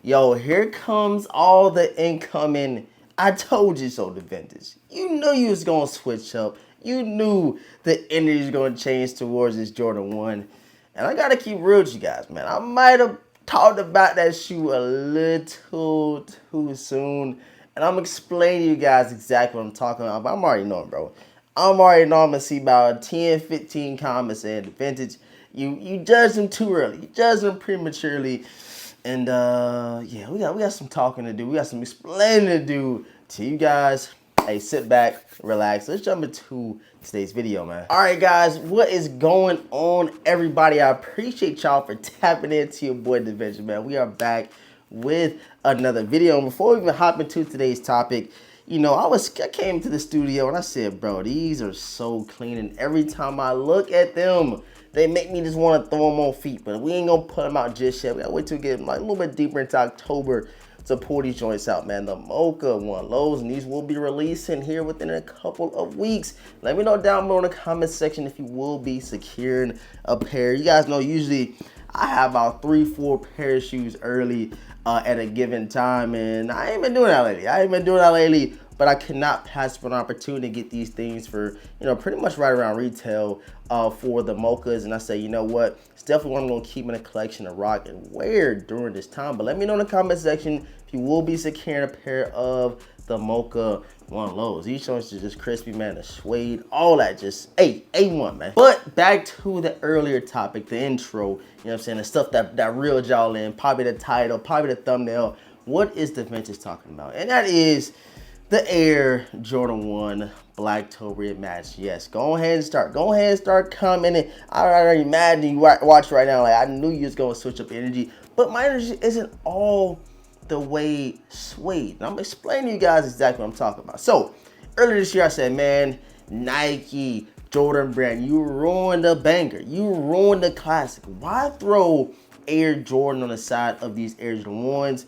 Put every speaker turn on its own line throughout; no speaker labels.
Yo, here comes all the incoming. I told you so, DeVintage. You knew you was gonna switch up. You knew the energy was gonna change towards this Jordan 1. And I gotta keep real with you guys, man. I might have talked about that shoe a little too soon. And I'm explaining to you guys exactly what I'm talking about. But I'm already knowing, bro. I'm already knowing I'm gonna see about 10, 15 comments saying DeVintage, you judged him too early. You judged him prematurely. And yeah, we got some talking to do. We got some explaining to do to you guys. Hey, sit back, relax. Let's jump into today's video, man. All right, guys, what is going on, everybody? I appreciate y'all for tapping into your boy DeVintage, man. We are back with another video. And before we even hop into today's topic, you know, I came to the studio and I said, bro, these are so clean. And every time I look at them, they make me just want to throw them on feet. But we ain't going to put them out just yet. We got to wait till we get like a little bit deeper into October to pull these joints out, man. The Mocha One Lows, and these will be releasing here within a couple of weeks. Let me know down below in the comment section if you will be securing a pair. You guys know usually I have about 3-4 pair of shoes early at a given time, and I ain't been doing that lately. But I cannot pass up an opportunity to get these things for, you know, pretty much right around retail for the Mochas. And I say, you know what, it's definitely one I'm going to keep in a collection to rock and wear during this time. But let me know in the comment section if you will be securing a pair of the Mocha One Lows. These joints are just crispy, man. The suede, all that, just A1, man. But back to the earlier topic, the intro, you know what I'm saying, the stuff that reeled y'all in, probably the title, probably the thumbnail. What is DeVintage talking about? And that is the Air Jordan 1 Black Toe Reimagined. Yes, go ahead and start commenting. I already imagine you watch right now. Like, I knew you was going to switch up energy, but my energy isn't all the way suede. And I'm explaining to you guys exactly what I'm talking about. So, earlier this year I said, man, Nike, Jordan Brand, you ruined the banger. You ruined the classic. Why throw Air Jordan on the side of these Air Jordan 1s?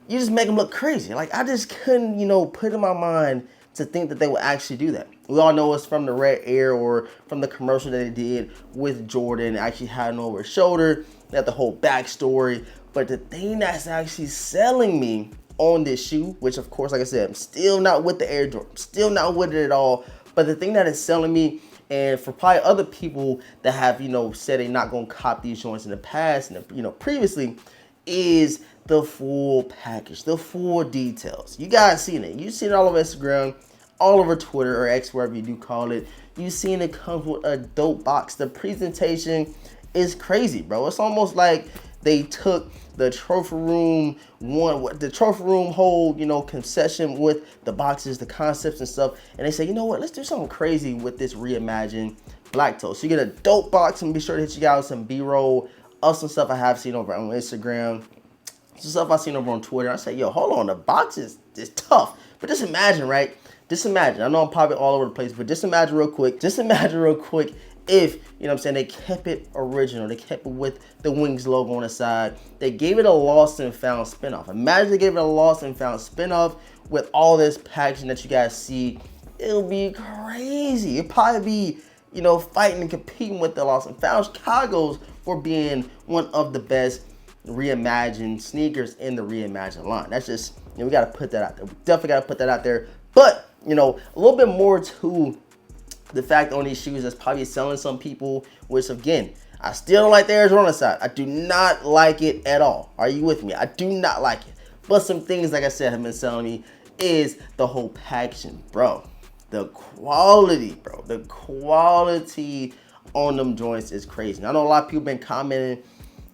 You just make them look crazy. Like, I just couldn't, you know, put in my mind to think that they would actually do that. We all know it's from the Red Air or from the commercial that they did with Jordan. It actually had an over his shoulder. They had the whole backstory. But the thing that's actually selling me on this shoe, which of course, like I said, I'm still not with the Air Jordan. I'm still not with it at all. But the thing that is selling me, and for probably other people that have, you know, said they're not going to cop these joints in the past and, you know, previously, is the full package, the full details. You guys seen it. You've seen it all over Instagram, all over Twitter or X, wherever you do call it. You've seen it comes with a dope box. The presentation is crazy, bro. It's almost like they took the trophy room whole, you know, concession with the boxes, the concepts and stuff, and they say, you know what, let's do something crazy with this reimagined Black Toe. So you get a dope box, and be sure to hit you guys with some B-roll of some stuff I have seen over on Instagram, some stuff I've seen over on Twitter. I say, yo, hold on, the box is tough. But just imagine, right? Just imagine. I know I'm probably all over the place, but just imagine real quick if, you know what I'm saying, they kept it original. They kept it with the Wings logo on the side. They gave it a lost and found spinoff. Imagine they gave it a lost and found spinoff with all this packaging that you guys see. It'll be crazy. It'll probably be, you know, fighting and competing with the lost and found Chicago's for being one of the best reimagined sneakers in the reimagined line. That's just, you know, we got to put that out there. We definitely got to put that out there. But, you know, a little bit more to the fact on these shoes that's probably selling some people, which again, I still don't like the Air Jordan side. I do not like it at all. Are you with me? I do not like it. But some things, like I said, have been selling me is the whole packaging, bro. The quality, bro. The quality on them joints is crazy. And I know a lot of people been commenting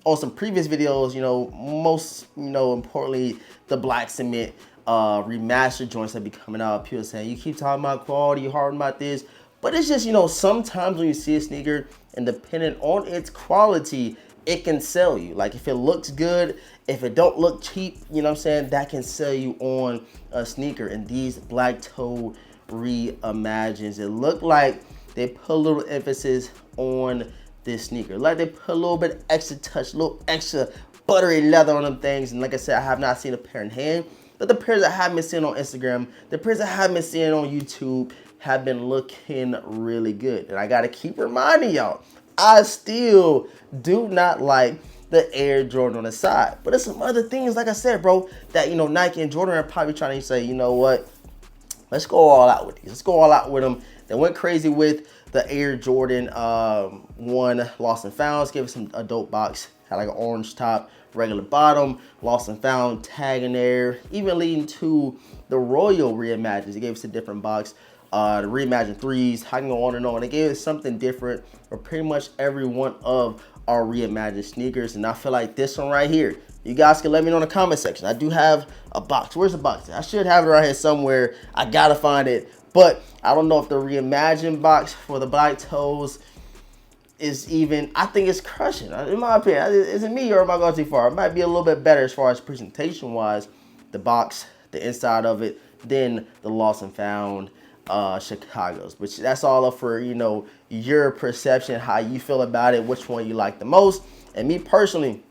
on some previous videos, you know, most, you know, importantly, the black cement remastered joints that be coming out. People saying, you keep talking about quality, you harping about this. But it's just, you know, sometimes when you see a sneaker and depending on its quality, it can sell you. Like if it looks good, if it don't look cheap, you know what I'm saying, that can sell you on a sneaker. And these Black Toe reimagines, it looked like they put a little emphasis on this sneaker. Like they put a little bit extra touch, a little extra buttery leather on them things. And like I said, I have not seen a pair in hand, but the pairs I have been seeing on Instagram, the pairs I have been seeing on YouTube have been looking really good. And I gotta keep reminding y'all, I still do not like the Air Jordan on the side. But there's some other things, like I said, bro, that, Nike and Jordan are probably trying to say, you know what? Let's go all out with these. Let's go all out with them. They went crazy with the Air Jordan 1 Lost and Founds. Gave us a dope box. Had like an orange top, regular bottom, Lost and Found tag in there. Even leading to the Royal Reimagines. They gave us a different box. The Reimagined 3s. I can go on and on. They gave us something different for pretty much every one of our reimagined sneakers. And I feel like this one right here, you guys can let me know in the comment section. I do have a box. Where's the box? I should have it right here somewhere. I gotta find it. But I don't know if the reimagined box for the black toes is even, I think it's crushing. In my opinion, is it me or am I going too far? It might be a little bit better as far as presentation wise, the box, the inside of it, than the Lost and Found Chicago's, which that's all up for, your perception, how you feel about it, which one you like the most. And me personally,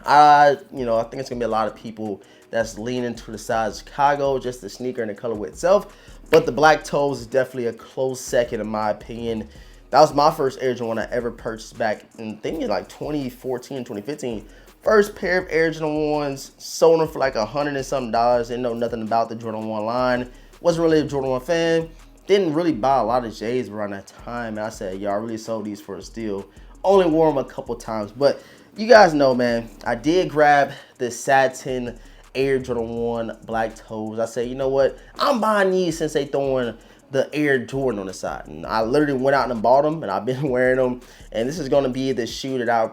I think it's gonna be a lot of people that's leaning to the side of Chicago, just the sneaker and the colorway itself. But the black toes is definitely a close second in my opinion. That was my first Air Jordan I ever purchased back in thinking like 2014, 2015. First pair of Air Jordan 1s, sold them for like $100 and something. Didn't know nothing about the Jordan 1 line. Wasn't really a Jordan 1 fan. Didn't really buy a lot of J's around that time. And I said, yo, I really sold these for a steal. Only wore them a couple times. But you guys know, man, I did grab the satin Air Jordan 1 black toes. I said, you know what? I'm buying these since they throwing the Air Jordan on the side. And I literally went out and bought them, and I've been wearing them. And this is going to be the shoe that I,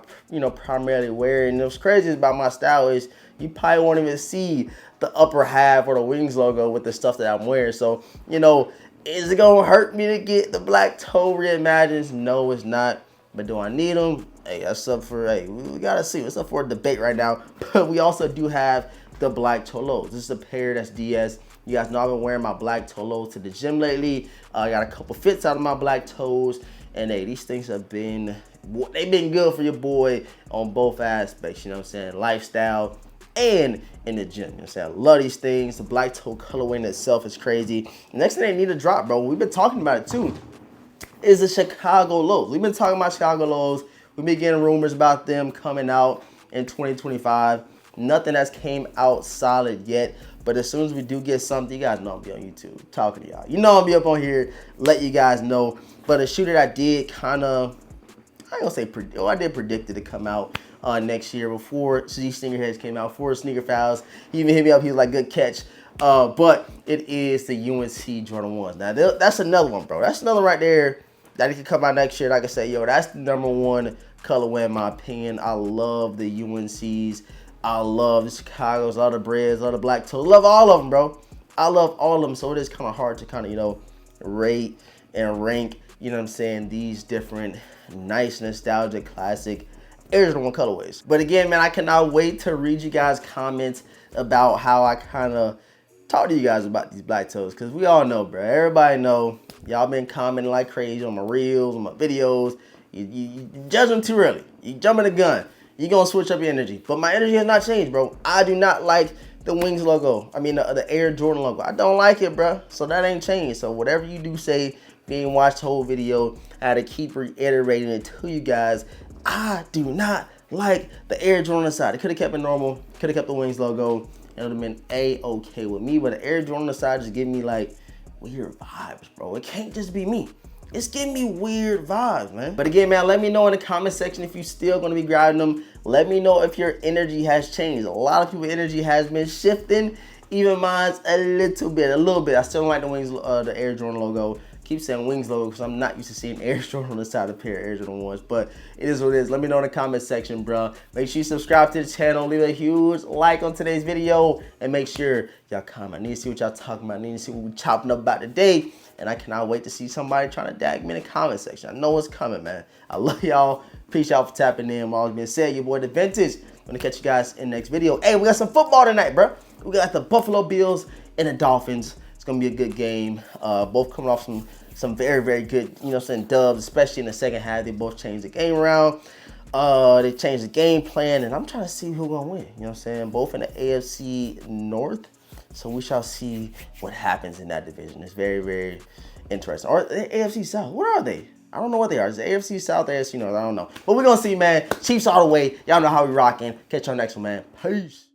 primarily wear. And what's crazy about my style is you probably won't even see the upper half or the Wings logo with the stuff that I'm wearing. So, is it going to hurt me to get the black toe reimagines? No, it's not. But do I need them? Hey, that's up for, we got to see. It's up for a debate right now. But we also do have the black toe lows. This is a pair that's DS. You guys know I've been wearing my black toe lows to the gym lately. I got a couple fits out of my black toes. And hey, these things have been, they've been good for your boy on both aspects, you know what I'm saying? Lifestyle and in the gym, you know what I'm saying? I love these things. The black toe colorway in itself is crazy. The next thing they need to drop, bro, we've been talking about it too, is the Chicago lows. We've been talking about Chicago lows. We've been getting rumors about them coming out in 2025. Nothing that's came out solid yet. But as soon as we do get something, you guys know I'll be on YouTube talking to y'all. You know I'll be up on here, let you guys know. But a shoe that I did kind of, I ain't gonna say, I did predict it to come out next year before these sneakerheads came out, before Sneaker Files. He even hit me up, he was like, good catch. But it is the UNC Jordan 1s. Now, that's another one, bro. That's another right there that it could come out next year. Like I say, yo, that's the #1 colorway in my opinion. I love the UNCs. I love the Chicago's, all the Breds, all the black toes. Love all of them, bro. I love all of them. So it is kind of hard to kind of, rate and rank, you know what I'm saying, these different nice, nostalgic, classic Air Jordan 1 colorways. But again, man, I cannot wait to read you guys' comments about how I kind of talk to you guys about these black toes. Because we all know, bro. Everybody know. Y'all been commenting like crazy on my reels, on my videos. You judge them too early. You jumping the gun. You're going to switch up your energy. But my energy has not changed, bro. I do not like the Wings logo. I mean, the Air Jordan logo. I don't like it, bro. So that ain't changed. So whatever you do say, being watched the whole video, I had to keep reiterating it to you guys. I do not like the Air Jordan on the side. It could have kept it normal. Could have kept the Wings logo. It would have been A-okay with me. But the Air Jordan on the side just give me, like, weird vibes, bro. It can't just be me. It's giving me weird vibes, man. But again, man, let me know in the comment section if you're still going to be grabbing them. Let me know if your energy has changed. A lot of people's energy has been shifting. Even mine's a little bit. I still don't like the Wings, the Air Jordan logo. Keep saying Wings logo because I'm not used to seeing Air Jordan on the side of a pair of Air Jordan 1s. But it is what it is. Let me know in the comment section, bro. Make sure you subscribe to the channel. Leave a huge like on today's video. And make sure y'all comment. I need to see what y'all talking about. I need to see what we're chopping up about today. And I cannot wait to see somebody trying to dag me in the comment section. I know it's coming, man. I love y'all. Appreciate y'all for tapping in. All being said, your boy DeVintage. I'm going to catch you guys in the next video. Hey, we got some football tonight, bro. We got the Buffalo Bills and the Dolphins. It's going to be a good game. Both coming off some very, very good, dubs, especially in the second half. They both changed the game around. They changed the game plan, and I'm trying to see who's going to win. You know what I'm saying? Both in the AFC North. So we shall see what happens in that division. It's very, very interesting. Or the AFC South. Where are they? I don't know what they are. Is it AFC South, AFC North? I don't know. But we're going to see, man. Chiefs all the way. Y'all know how we rocking. Catch you on the next one, man. Peace.